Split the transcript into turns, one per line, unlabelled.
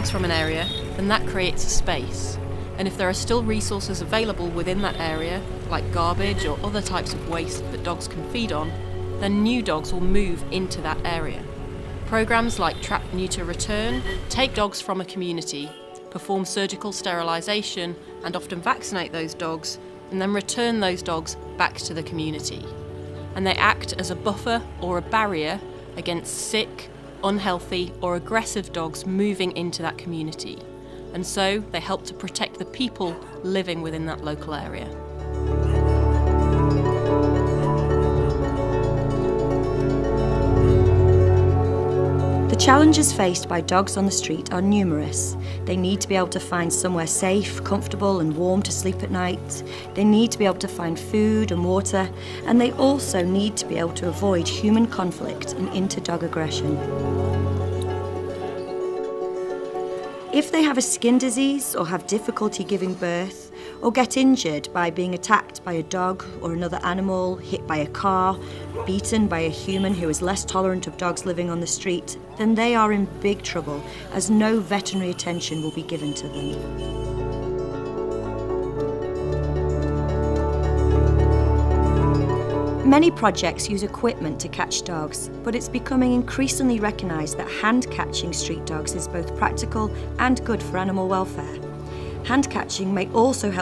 dogs from an area, then that creates a space. And if there are still resources available within that area, like garbage or other types of waste that dogs can feed on, then new dogs will move into that area. Programs like Trap, Neuter, Return take dogs from a community, perform surgical sterilisation and often vaccinate those dogs, and then return those dogs back to the community. And they act as a buffer or a barrier against sick, unhealthy or aggressive dogs moving into that community. And so they help to protect the people living within that local area.
The challenges faced by dogs on the street are numerous. They need to be able to find somewhere safe, comfortable and warm to sleep at night. They need to be able to find food and water, and they also need to be able to avoid human conflict and inter-dog aggression. If they have a skin disease or have difficulty giving birth, or get injured by being attacked by a dog or another animal, hit by a car, beaten by a human who is less tolerant of dogs living on the street, then they are in big trouble, as no veterinary attention will be given to them. Many projects use equipment to catch dogs, but it's becoming increasingly recognised that hand-catching street dogs is both practical and good for animal welfare. Hand catching may also help